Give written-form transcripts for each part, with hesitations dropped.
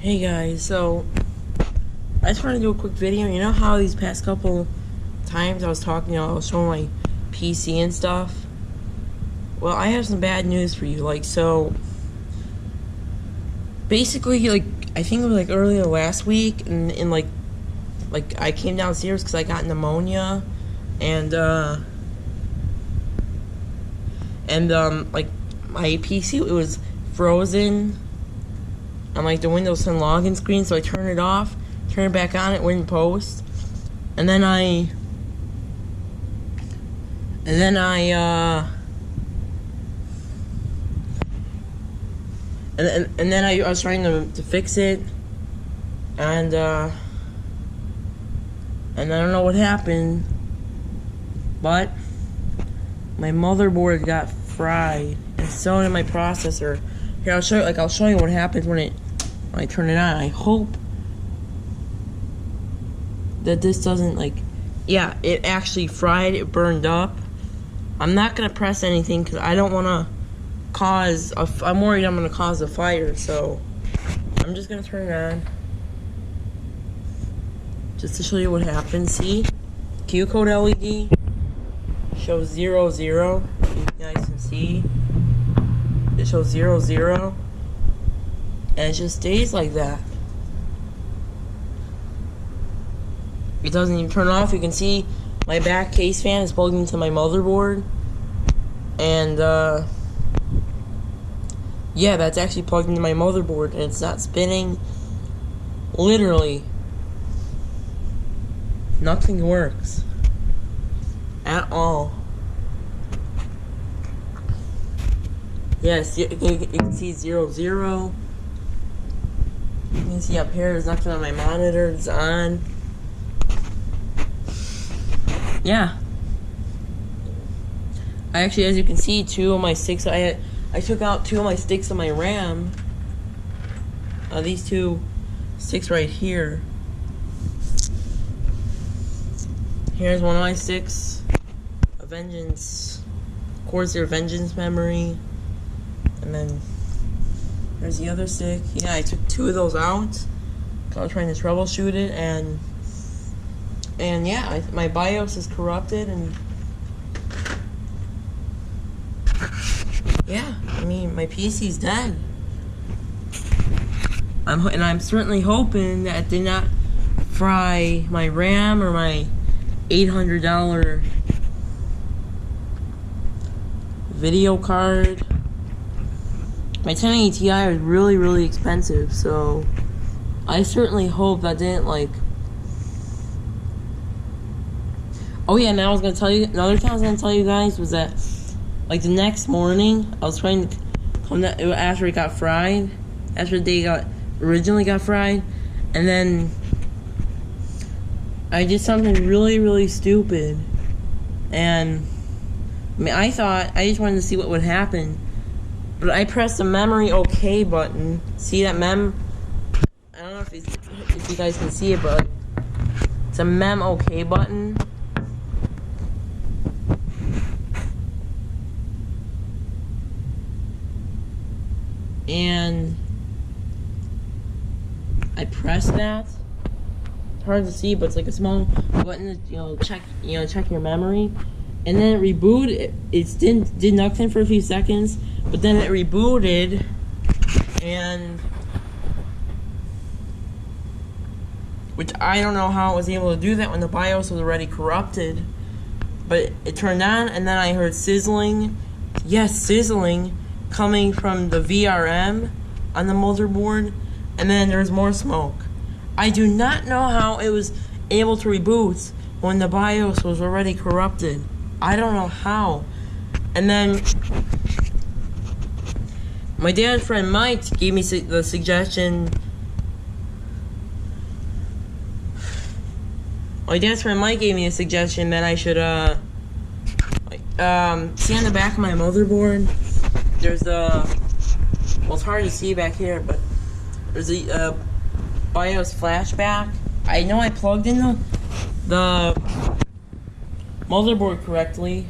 Hey guys, so I just wanted to do a quick video. You know how these past couple times I was talking, I was showing my PC and stuff? Well, I have some bad news for you. So basically, I think it was earlier last week, and I came downstairs because I got pneumonia, and my PC, it was frozen on the Windows 10 login screen, so I turned it off, turned it back on, it wouldn't post, and then I was trying to fix it, and I don't know what happened, but my motherboard got fried, and so did my processor. Here, I'll show you what happens when I turn it on. I hope that this doesn't yeah, it actually fried, it burned up. I'm not gonna press anything because I don't want to I'm worried I'm gonna cause a fire, so I'm just gonna turn it on just to show you what happens. See, Q code LED shows 00. You guys can see it shows 00, and it just stays like that. It doesn't even turn off. You can see my back case fan is plugged into my motherboard, and yeah, that's actually plugged into my motherboard, and it's not spinning. Literally nothing works at all. Yes, you can see 00. You can see up here, there's nothing on my monitor, it's on. Yeah. I actually, as you can see, two of my sticks, I took out two of my sticks of my RAM. These two sticks right here. Here's one of my sticks. A Vengeance. Corsair Vengeance memory. And then there's the other stick. Yeah, I took two of those out. I was trying to troubleshoot it, and yeah, my BIOS is corrupted, and yeah, I mean, my PC's dead. I'm certainly hoping that it did not fry my RAM or my $800 video card. My 1080 Ti is really, really expensive, so I certainly hope that didn't Oh yeah, now I was gonna tell you, another thing I was gonna tell you guys was that, the next morning, I was trying to come down, after it got fried, after the day originally got fried, and then I did something really, really stupid, and I thought, I just wanted to see what would happen, but I pressed the memory OK button. See that I don't know if you guys can see it, but it's a mem OK button. And I pressed that. It's hard to see, but it's like a small button to check your memory. And then it rebooted. It did nothing for a few seconds, but then it rebooted, and which I don't know how it was able to do that when the BIOS was already corrupted. But it turned on, and then I heard sizzling. Yes, sizzling coming from the VRM on the motherboard, and then there's more smoke. I do not know how it was able to reboot when the BIOS was already corrupted. I don't know how. And then my dad's friend Mike gave me the suggestion. My dad's friend Mike gave me a suggestion that I should see on the back of my motherboard. There's well, it's hard to see back here, but there's a BIOS flashback. I know I plugged in the motherboard correctly.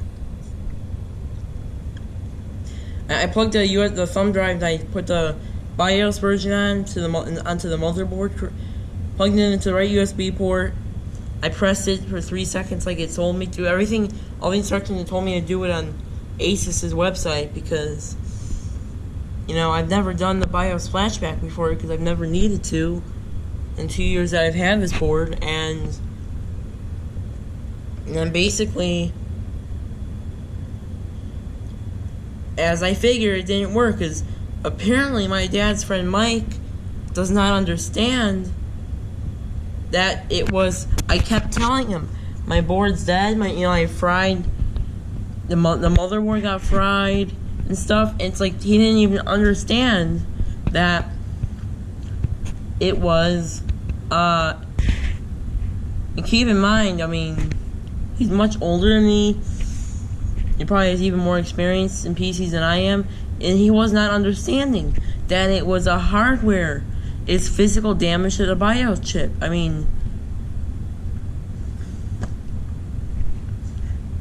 I plugged the thumb drive, and I put the BIOS version onto the motherboard, plugged it into the right USB port. I pressed it for 3 seconds like it told me to. Everything, all the instructions it told me to do it on Asus's website, because, you know, I've never done the BIOS flashback before because I've never needed to in 2 years that I've had this board, and then basically, as I figured, it didn't work, because apparently my dad's friend Mike does not understand that it was, I kept telling him, my board's dead, I fried, the motherboard got fried and stuff. It's like he didn't even understand that it was, and keep in mind, I mean, he's much older than me. He probably has even more experience in PCs than I am, and he was not understanding that it was a hardware. It's physical damage to the BIOS chip. I mean,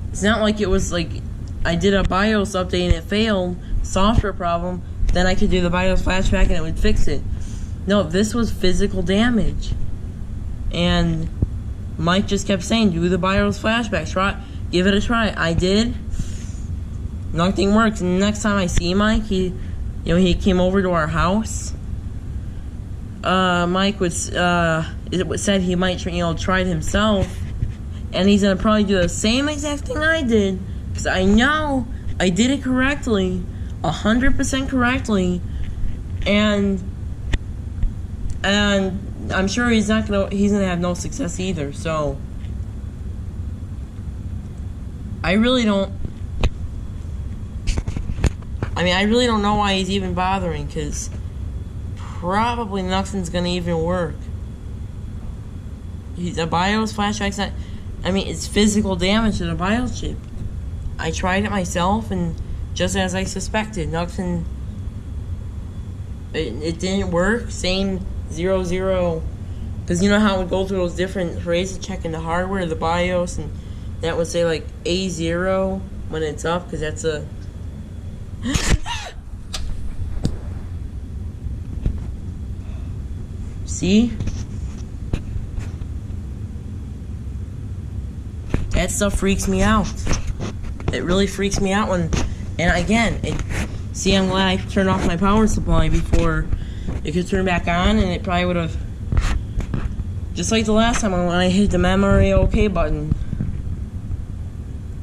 it's not like it was like I did a BIOS update and it failed, software problem, then I could do the BIOS flashback and it would fix it. No, this was physical damage. And Mike just kept saying, do the BIOS flashback, give it a try. I did. Nothing works. And the next time I see Mike, he came over to our house. Mike said he might try it himself, and he's gonna probably do the same exact thing I did, because I know I did it correctly, 100% correctly, and I'm sure he's gonna have no success either. So I really don't know why he's even bothering, because probably nothing's gonna even work. The BIOS flashback's not, it's physical damage to the BIOS chip. I tried it myself, and just as I suspected, nothing, it didn't work. Same 00, because you know how it would go through those different phrases checking the hardware, the BIOS, and that would say like A0 when it's up, because that's a see? That stuff freaks me out. It really freaks me out when, and again, see, I'm glad I turned off my power supply before it could turn back on, and it probably would have, just like the last time when I hit the memory OK button,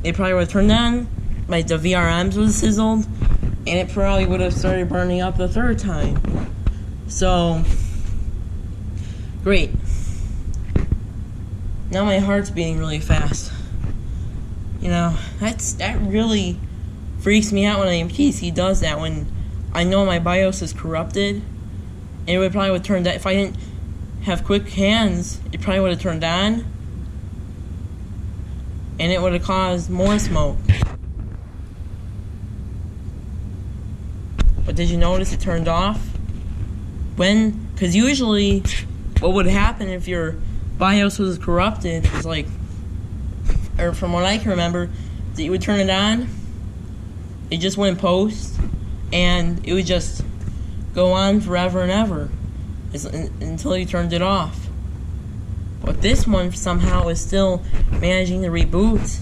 it probably would have turned on, the VRMs would have sizzled, and it probably would have started burning up the third time. So, great. Now my heart's beating really fast. You know, that really freaks me out when he does that, when I know my BIOS is corrupted. And it probably would turn down, if I didn't have quick hands, it probably would have turned on, and it would have caused more smoke. But did you notice it turned off? Because usually what would happen if your BIOS was corrupted is like, or from what I can remember, that you would turn it on, it just wouldn't post, and it would just go on forever and ever until you turned it off. But this one somehow is still managing to reboot